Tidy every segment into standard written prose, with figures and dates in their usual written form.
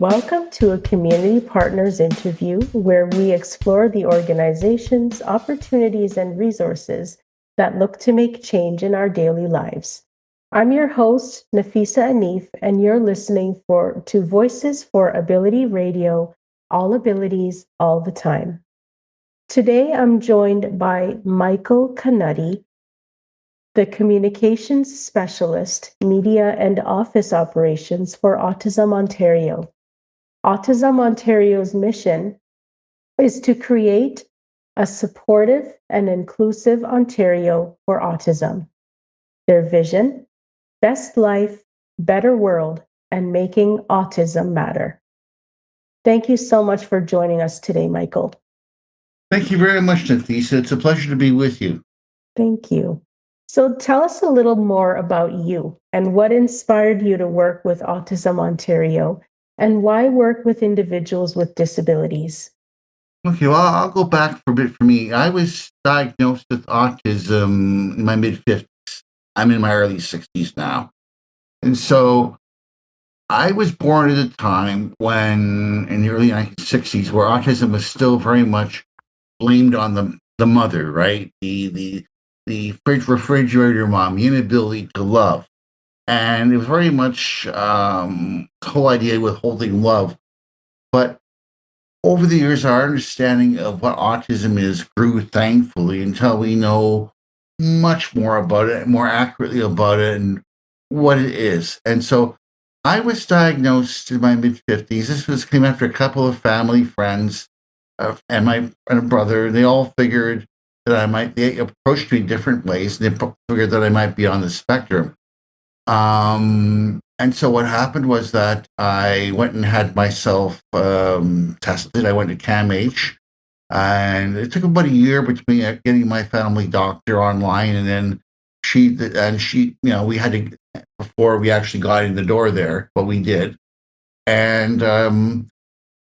Welcome to a Community Partners interview where we explore the organizations, opportunities, and resources that look to make change in our daily lives. I'm your host, Nafisah Anif, and you're listening to Voices for Ability Radio, all abilities, all the time. Today, I'm joined by Michael Cnudde, the Communications Specialist, Media and Office Operations for Autism Ontario. Autism Ontario's mission is to create a supportive and inclusive Ontario for autism. Their vision: best life, better world, and making autism matter. Thank you so much for joining us today, Michael. Thank you very much, Nafisah. It's a pleasure to be with you. Thank you. So tell us a little more about you and what inspired you to work with Autism Ontario and why work with individuals with disabilities. Okay, well, I'll go back for a bit for me. I was diagnosed with autism in my mid-50s. I'm in my early 60s now. And so I was born at a time when, in the early 1960s, where autism was still very much blamed on the mother, right? The refrigerator mom, the inability to love. And it was very much the whole idea with withholding love. But over the years, our understanding of what autism is grew, thankfully, until we know much more about it, more accurately about it, and what it is. And so I was diagnosed in my mid-50s. Came after a couple of family friends and a brother. They all figured that they approached me different ways. And they figured that I might be on the spectrum. And so what happened was that I went and had myself tested. I went to CAMH, and it took about a year between getting my family doctor online, and then we had to, before we actually got in the door there, but we did. And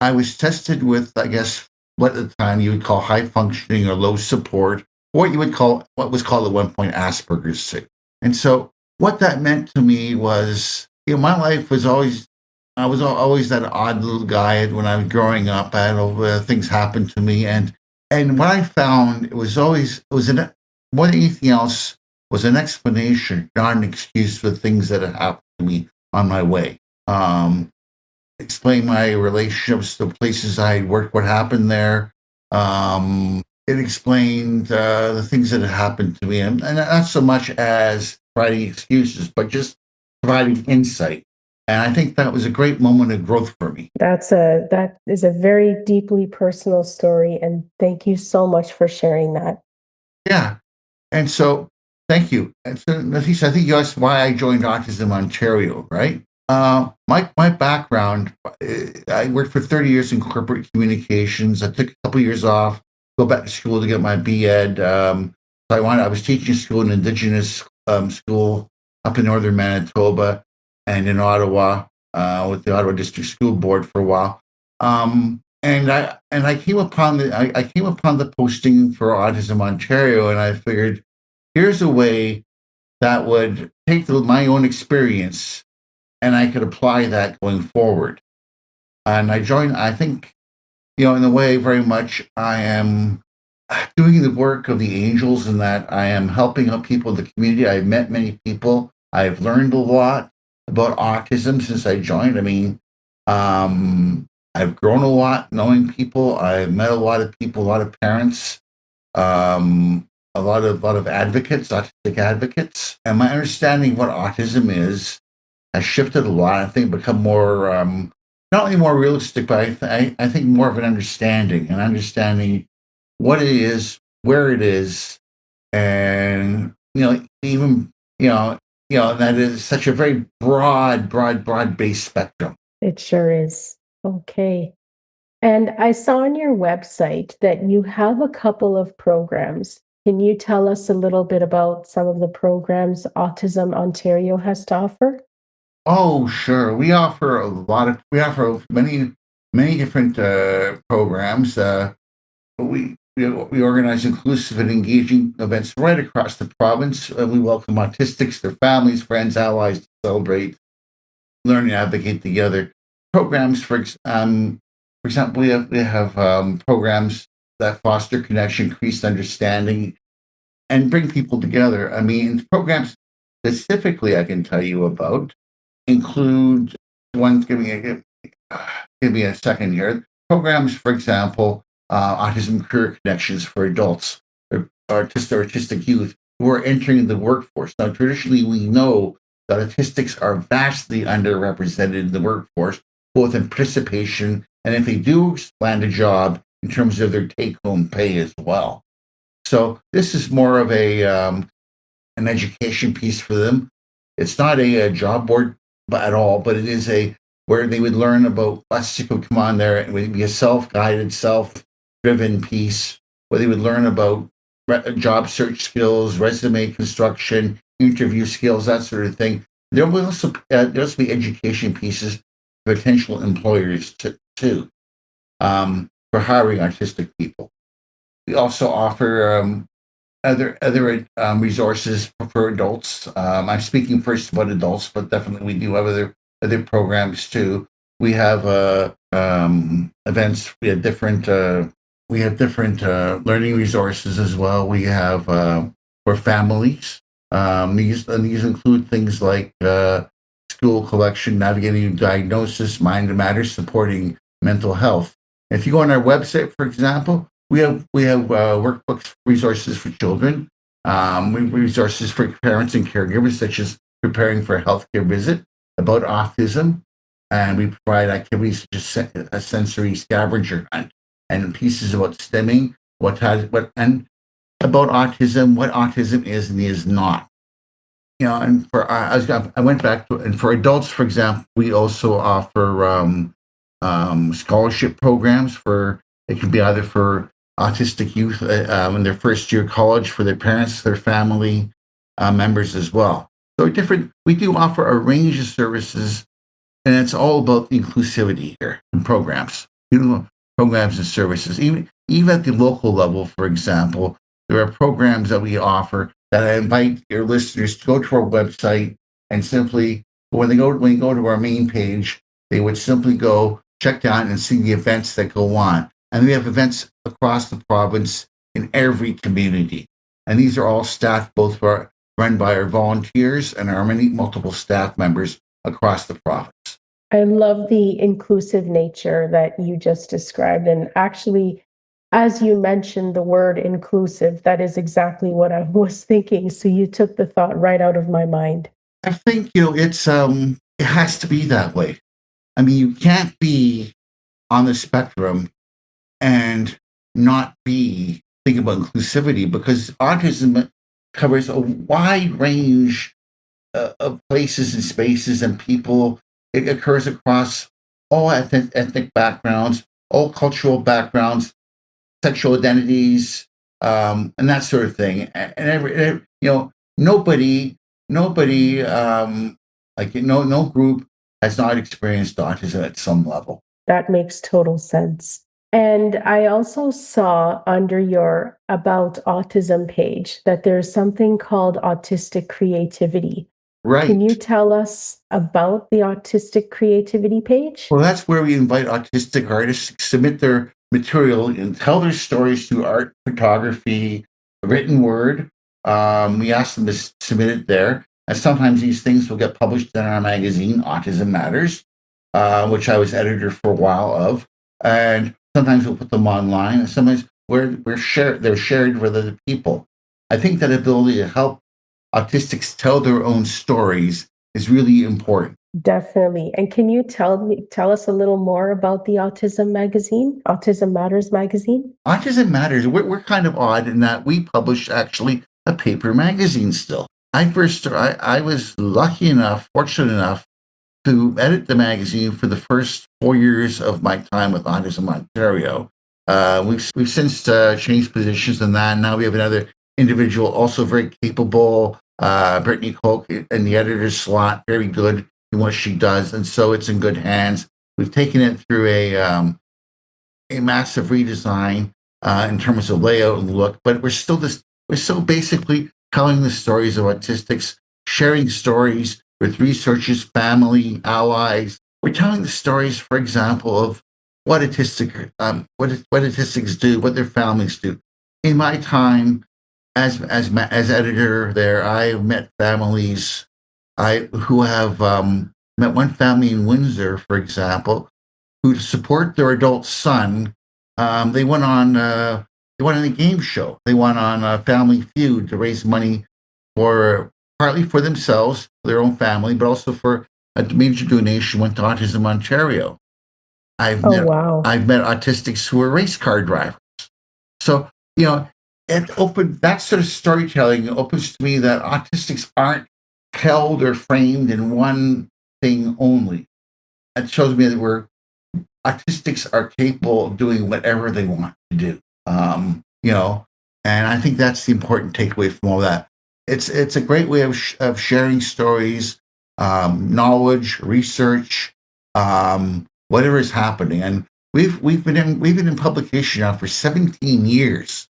I was tested with, I guess, what at the time you would call high functioning or low support, or what was called at one point Asperger's sick. And so what that meant to me was, my life was always, I was always that odd little guy when I was growing up. I had things happen to me, and what I found, more than anything else, was an explanation, not an excuse for things that had happened to me on my way. Explain my relationships, the places I worked, what happened there. It explained the things that had happened to me, and not so much as providing excuses, but just providing insight. And I think that was a great moment of growth for me. That is a very deeply personal story, and thank you so much for sharing that. Yeah. And so, thank you. And so, Nafisah, I think you asked why I joined Autism Ontario, right? My background, I worked for 30 years in corporate communications. I took a couple of years off, go back to school to get my BEd. I was teaching school in Indigenous school up in northern Manitoba and in Ottawa with the Ottawa District School Board for a while. And I came upon the posting for Autism Ontario, and I figured, here's a way that would take my own experience, and I could apply that going forward. And I joined. I think, in a way, very much I am doing the work of the angels, in that I am helping out people in the community. I've met many people. I've learned a lot about autism since I joined. I mean, I've grown a lot knowing people. I've met a lot of people, a lot of parents, a lot of advocates, autistic advocates, and my understanding of what autism is has shifted a lot. I think become more, not only more realistic, but I think more of an understanding what it is, where it is, and even that is such a very broad based spectrum. It sure is. Okay. And I saw on your website that you have a couple of programs. Can you tell us a little bit about some of the programs Autism Ontario has to offer? Oh, sure. We offer many different programs. We organize inclusive and engaging events right across the province. We welcome autistics, their families, friends, allies to celebrate, learn, and advocate together. programs, for example, we have programs that foster connection, increase understanding, and bring people together. I mean, programs specifically I can tell you about include ones. Give me a second here. Programs, for example, autism career connections for adults or artistic youth who are entering the workforce. Now, traditionally, we know that autistics are vastly underrepresented in the workforce, both in participation and if they do land a job in terms of their take-home pay as well. So this is more of an education piece for them. It's not a job board at all, but it is a where they would learn about autistic would come on there. It would be a self-guided, self-driven piece where they would learn about job search skills, resume construction, interview skills, that sort of thing. There will also be education pieces for potential employers too, for hiring autistic people. We also offer other resources for adults. I'm speaking first about adults, but definitely we do have other programs too. We have events. We have different learning resources as well. We have for families. These include things like school collection, navigating diagnosis, mind matters, supporting mental health. If you go on our website, for example, we have workbooks, resources for children, resources for parents and caregivers, such as preparing for a healthcare visit, about autism, and we provide activities such as a sensory scavenger hunt and pieces about stimming, and about autism, what autism is and is not. And I went back to, and for adults, for example, we also offer scholarship programs for, it can be either for autistic youth in their first year of college, for their parents, their family members as well. So we do offer a range of services, and it's all about the inclusivity here in programs, programs and services. Even at the local level, for example, there are programs that we offer that I invite your listeners to go to our website and simply, when you go to our main page, they would simply go check down and see the events that go on. And we have events across the province in every community. And these are all staffed run by our volunteers and our multiple staff members across the province. I love the inclusive nature that you just described. And actually, as you mentioned the word inclusive, that is exactly what I was thinking. So you took the thought right out of my mind. I think it has to be that way. I mean, you can't be on the spectrum and not think about inclusivity, because autism covers a wide range of places and spaces and people. It occurs across all ethnic backgrounds, all cultural backgrounds, sexual identities, and that sort of thing. Nobody, no group has not experienced autism at some level. That makes total sense. And I also saw under your About Autism page that there's something called autistic creativity. Can you Right. tell us about the autistic creativity page? Well, that's where we invite autistic artists to submit their material and tell their stories through art, photography, written word. We ask them to submit it there. And sometimes these things will get published in our magazine, Autism Matters, which I was editor for a while of. And sometimes we'll put them online, and sometimes they're shared with other people. I think that ability to help autistics tell their own stories is really important. Definitely. And can you tell us a little more about the Autism magazine, Autism Matters magazine? Autism Matters, we're kind of odd in that we publish actually a paper magazine still. I was lucky enough, fortunate enough to edit the magazine for the first 4 years of my time with Autism Ontario. We've since changed positions in that. Now we have another individual, also very capable, Brittany Koch, in the editor's slot, very good in what she does, and so it's in good hands. We've taken it through a massive redesign in terms of layout and look, but we're still basically telling the stories of autistics, sharing stories with researchers, family, allies, we're telling the stories, for example, of what autistics do, what their families do. In my time as editor there, I met families I who have met one family in Windsor, for example, who to support their adult son, they went on a game show. They went on Family Feud to raise money for partly for themselves, their own family, but also for a major donation went to Autism Ontario. I've Oh, met wow. I've met autistics who are race car drivers. So you know, that sort of storytelling opens to me that autistics aren't held or framed in one thing only. It shows me that we're autistics are capable of doing whatever they want to do. You know, and I think that's the important takeaway from all that. It's a great way of sharing stories, knowledge, research, whatever is happening. And we've been in publication now for 17 years,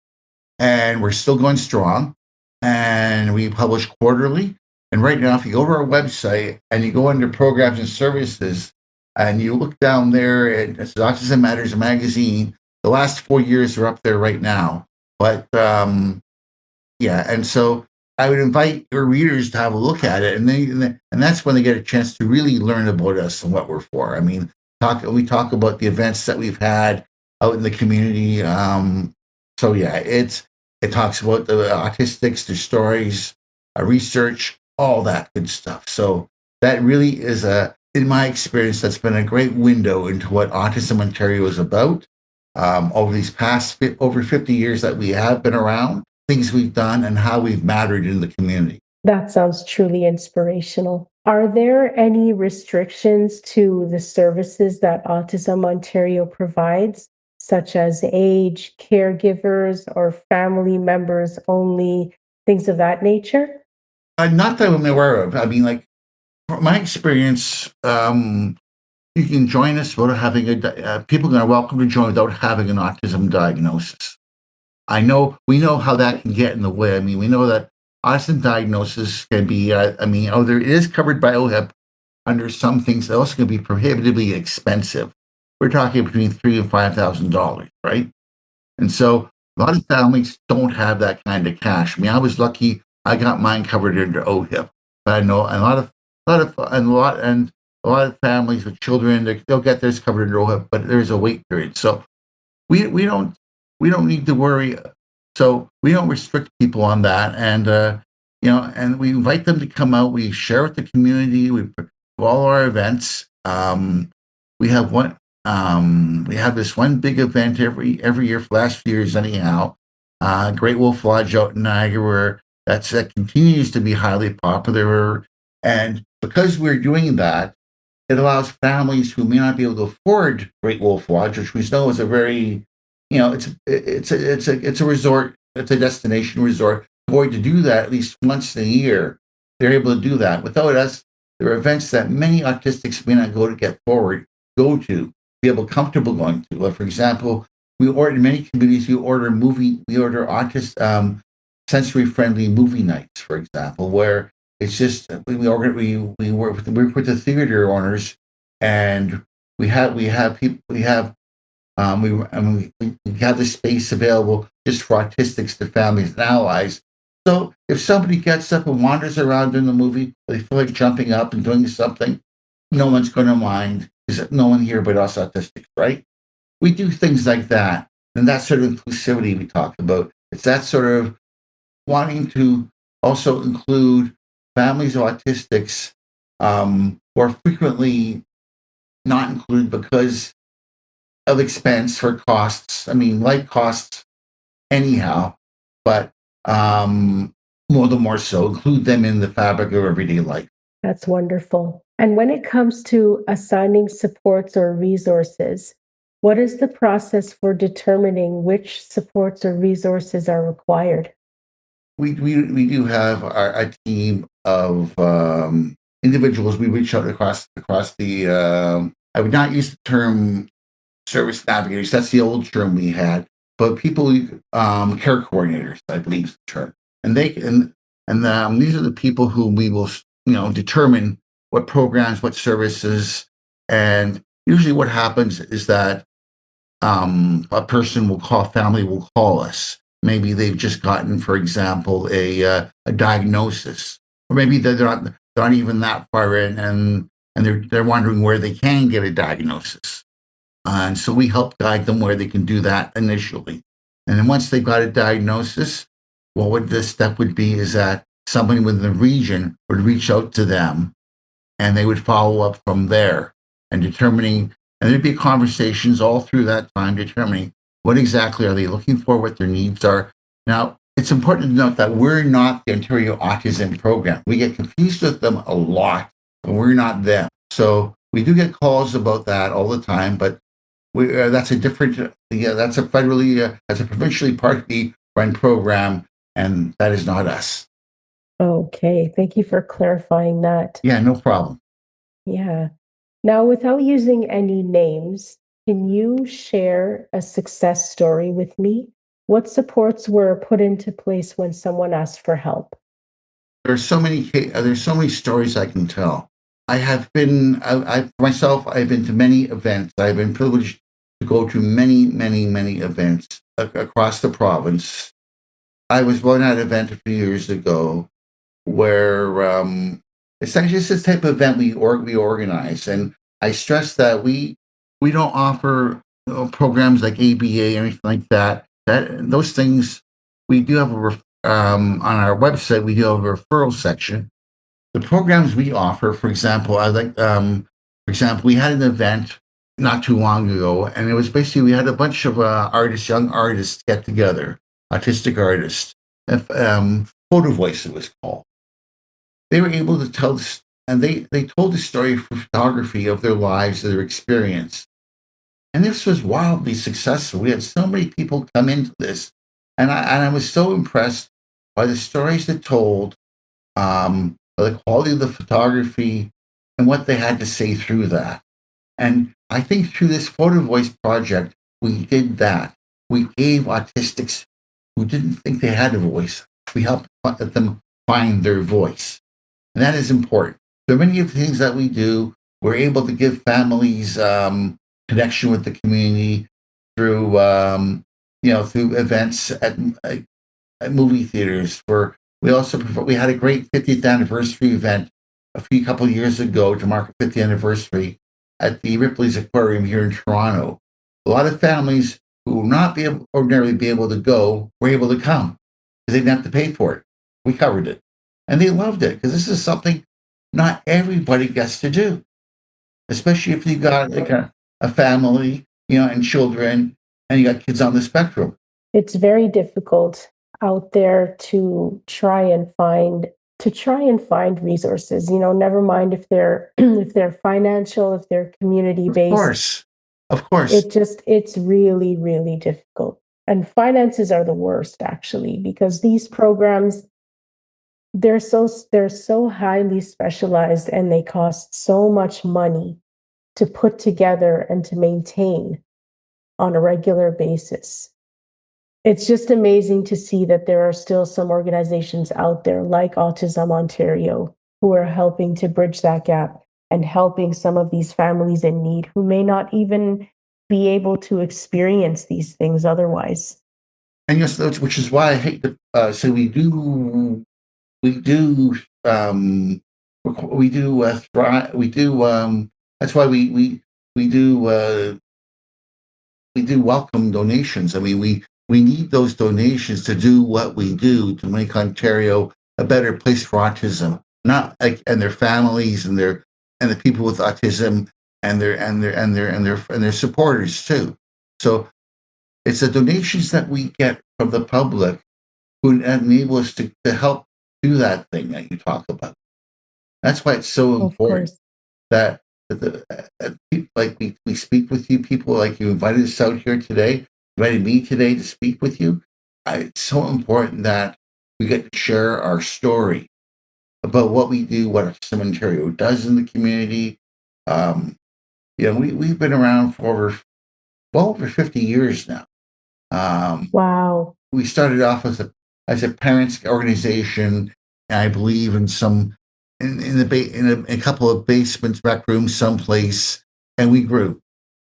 and we're still going strong. And we publish quarterly. And right now, if you go to our website and you go under programs and services, and you look down there, it's Autism Matters magazine. The last 4 years are up there right now. But yeah, and so I would invite your readers to have a look at it, and that's when they get a chance to really learn about us and what we're for. I mean, we talk about the events that we've had out in the community. So yeah, it talks about the autistics, their stories, research, all that good stuff. So that really is in my experience, that's been a great window into what Autism Ontario is about. Over these past over 50 years that we have been around, things we've done and how we've mattered in the community. That sounds truly inspirational. Are there any restrictions to the services that Autism Ontario provides, such as age, caregivers, or family members only, things of that nature? Not that I'm aware of. I mean, like, from my experience, you can join us without having people are welcome to join without having an autism diagnosis. We know how that can get in the way. I mean, we know that autism diagnosis can be, there it is covered by OHIP under some things. It also can be prohibitively expensive. We're talking between $3,000 and $5,000, right? And so a lot of families don't have that kind of cash. I mean, I was lucky; I got mine covered under OHIP, but I know a lot of families with children they'll get theirs covered under OHIP, but there's a wait period. So we we don't we don't need to worry. So we don't restrict people on that, and and we invite them to come out. We share with the community. We do all our events. We have one. We have this one big event every year for the last few years, anyhow. Great Wolf Lodge out in Niagara, where that continues to be highly popular, and because we're doing that, it allows families who may not be able to afford Great Wolf Lodge, which we know is a very, it's a resort, it's a destination resort. Going to do that at least once a year, they're able to do that. Without us, there are events that many autistics may not go to, be able comfortable going to. Like for example, we order in many communities. We order sensory friendly movie nights, for example, where it's just we work with the theater owners, and we have people we have we have the space available just for autistics to families and allies. So if somebody gets up and wanders around in the movie, they feel like jumping up and doing something, no one's going to mind because no one here but us autistics, right? We do things like that, and that sort of inclusivity we talked about. It's that sort of wanting to also include families of autistics who are frequently not included because of expense or costs. I mean, life costs anyhow, but more so include them in the fabric of everyday life. That's wonderful. And when it comes to assigning supports or resources, what is the process for determining which supports or resources are required? We do have a team of individuals. We reach out across the. I would not use the term service navigators. That's the old term we had. But people, care coordinators, I believe is the term, and these are the people who we will, determine what programs, what services, And usually what happens is that a person will call, family will call us. Maybe they've just gotten, for example, a diagnosis, or maybe they're not even that far in, and they're wondering where they can get a diagnosis. And so we help guide them where they can do that initially. And then once they've got a diagnosis, what would the step would be is that somebody within the region would reach out to them, and they would follow up from there and determining, and there'd be conversations all through that time determining what exactly are they looking for, what their needs are. Now, it's important to note that we're not the Ontario Autism Program. We get confused with them a lot, but we're not them. So we do get calls about that all the time, but that's a different, yeah, that's a provincially partly run program, and that is not us. Okay, thank you for clarifying that. Yeah, no problem. Yeah. Now, without using any names, can you share a success story with me? What supports were put into place when someone asked for help? There's so many stories I can tell. I have been, I myself, I've been to many events. I've been privileged to go to many, many, many events across the province. I was one at an event a few years ago where it's actually just this type of event we organize, and I stress that we don't offer programs like ABA or anything like that. That those things we do have on our website. We do have a referral section. The programs we offer, for example, for example, we had an event not too long ago, and it was basically we had a bunch of artists, young artists, get together, autistic artists, photo voice it was called. They were able to tell this, and they told the story for photography of their lives, of their experience, and this was wildly successful. We had so many people come into this, and I was so impressed by the stories they told, by the quality of the photography, and what they had to say through that. And I think through this photo voice project, we did that. We gave autistics who didn't think they had a voice. We helped them find their voice. And that is important. There are many of the things that we do. We're able to give families connection with the community through, through events at movie theaters. Where we had a great 50th anniversary event a couple of years ago to mark the 50th anniversary at the Ripley's Aquarium here in Toronto. A lot of families who would not ordinarily be able to go were able to come because they didn't have to pay for it. We covered it. And they loved it because this is something not everybody gets to do, especially if you got like a family, and children, and you got kids on the spectrum. It's very difficult out there to try and find resources, never mind if they're if they're financial, if they're community Of based. course. Of course. It's really, really difficult. And finances are the worst actually, because these programs, they're so highly specialized and they cost so much money to put together and to maintain on a regular basis. It's just amazing to see that there are still some organizations out there like Autism Ontario who are helping to bridge that gap and helping some of these families in need who may not even be able to experience these things otherwise. And yes, which is why I hate to say um, we do thrive. We do. That's why we do we do welcome donations. I mean, we need those donations to do what we do to make Ontario a better place for autism, not like and their families and the people with autism and their supporters too. So it's the donations that we get from the public who enable us to help do that thing that you talk about. That's why it's so Of important course. that like we speak with you, people like you invited us out here today, invited me today to speak with you. It's so important that we get to share our story about what we do, what Autism Ontario does in the community. Um, we've been around for over 50 years now. Wow. We started off as a parents organization, and I believe in some in a couple of basements, rec rooms, someplace, and we grew.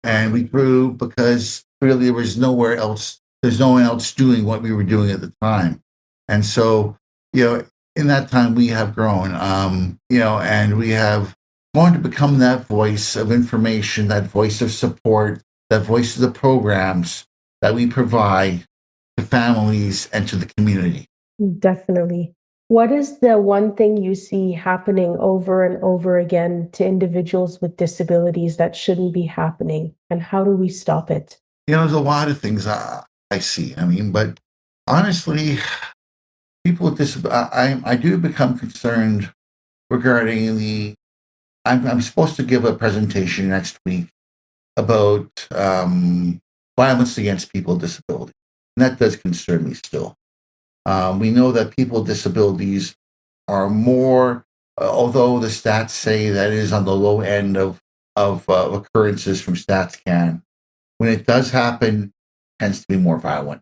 And we grew because really there was nowhere else, there's no one else doing what we were doing at the time. And so, in that time we have grown, and we have wanted to become that voice of information, that voice of support, that voice of the programs that we provide to families and to the community. Definitely. What is the one thing you see happening over and over again to individuals with disabilities that shouldn't be happening, and how do we stop it? There's a lot of things I see. But honestly, people with disabilities, I do become concerned regarding I'm supposed to give a presentation next week about violence against people with disabilities. And that does concern me still. We know that people with disabilities are more, although the stats say that it is on the low end of occurrences from StatsCan. When it does happen, it tends to be more violent.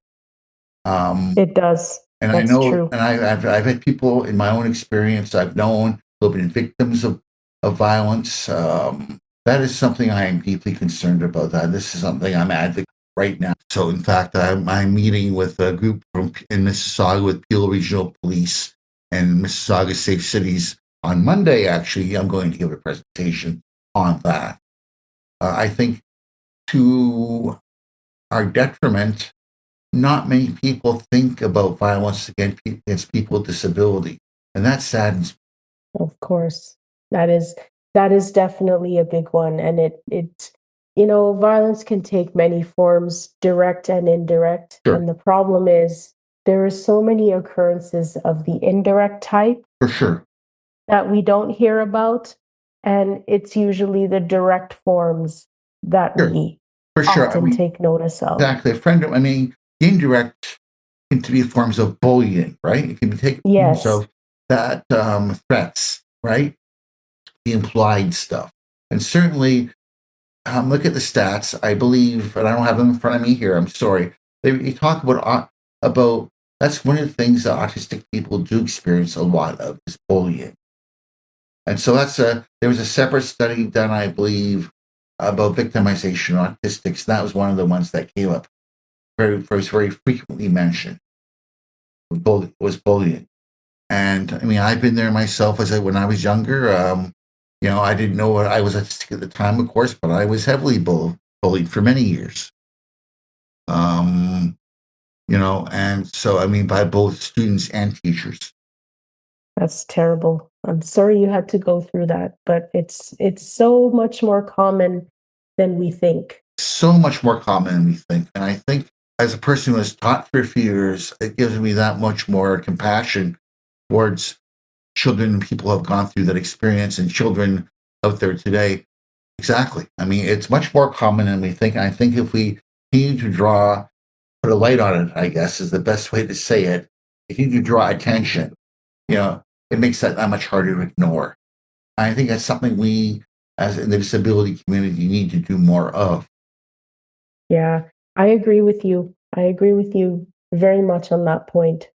It does. And I That's know, true. and I've had people in my own experience I've known who have been victims of violence. That is something I am deeply concerned about. That this is something I'm advocating right now. So, in fact, I'm meeting with a group in Mississauga with Peel Regional Police and Mississauga Safe Cities on Monday. Actually, I'm going to give a presentation on that. I think to our detriment, not many people think about violence against people with disability, and that saddens me. Of course. That is definitely a big one. And violence can take many forms, direct and indirect. Sure, And the problem is there are so many occurrences of the indirect type for sure, that we don't hear about. And it's usually the direct forms that sure, we for sure. often take notice of. Exactly. A friend of, indirect can be forms of bullying, right? It can be taken forms Yes, of that threats, right? The implied stuff, and certainly look at the stats. I believe, and I don't have them in front of me here. I'm sorry. You talk about that's one of the things that autistic people do experience a lot of is bullying, and so there was a separate study done, I believe, about victimization of autistics. That was one of the ones that came up very frequently mentioned. Was bullying, and I've been there myself when I was younger. I didn't know what I was autistic at the time, of course, but I was heavily bullied for many years. Um, and so by both students and teachers. that's terrible. I'm sorry you had to go through that, but it's so much more common than we think. So much more common than we think, and I think as a person who has taught for a few years, it gives me that much more compassion towards children and people who have gone through that experience and children out there today. Exactly. It's much more common than we think. And I think if we continue to put a light on it, I guess is the best way to say it. If you need to draw attention, it makes that much harder to ignore. I think that's something we, as in the disability community, need to do more of. Yeah, I agree with you. I agree with you very much on that point.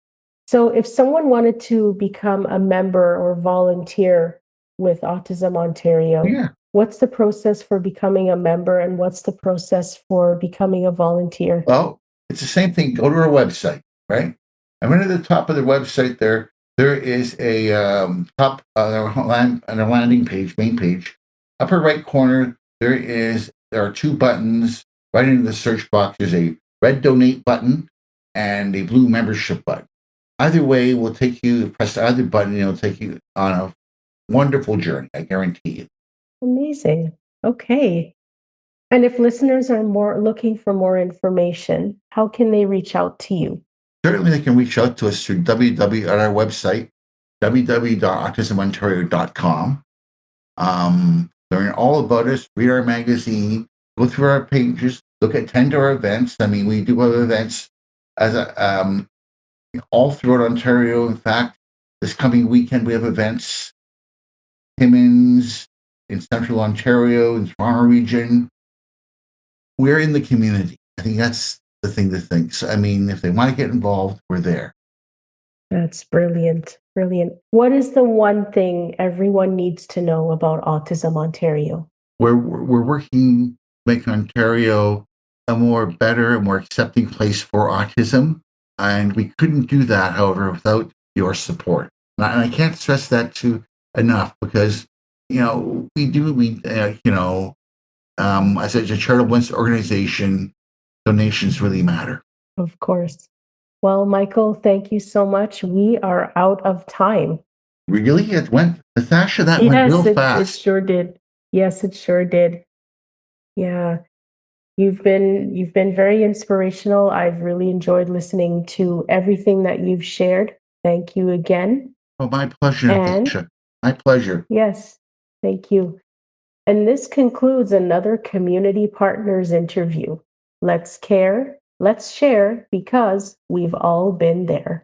So, if someone wanted to become a member or volunteer with Autism Ontario, Yeah. what's the process for becoming a member and what's the process for becoming a volunteer? Well, it's the same thing. Go to our website, right? And right at the top of the website, there is a top on a landing page, main page, upper right corner. There are two buttons right into the search box. There's a red donate button and a blue membership button. Either way will take you. Press either button, it'll take you on a wonderful journey. I guarantee you. Amazing. Okay. And if listeners are more looking for more information, how can they reach out to you? Certainly, they can reach out to us through www at our website, www.autismontario.com. Learn all about us, read our magazine, go through our pages, attend our events. We do have events as all throughout Ontario. In fact, this coming weekend we have events, Timmins, in Central Ontario, in Toronto region. We're in the community. I think that's the thing to think. So, if they want to get involved, we're there. That's brilliant. Brilliant. What is the one thing everyone needs to know about Autism Ontario? we're working to make Ontario a more better and more accepting place for autism. And we couldn't do that, however, without your support. And I can't stress that too enough because, as a charitable organization, donations really matter. Of course. Well, Michael, thank you so much. We are out of time. Really? It went, Natasha, that went real Yes, it fast. sure did. Yes, it sure did. Yeah. You've been very inspirational. I've really enjoyed listening to everything that you've shared. Thank you again. Oh, my pleasure, And Natasha. My pleasure. yes, thank you. And this concludes another Community Partners interview. Let's care, let's share, because we've all been there.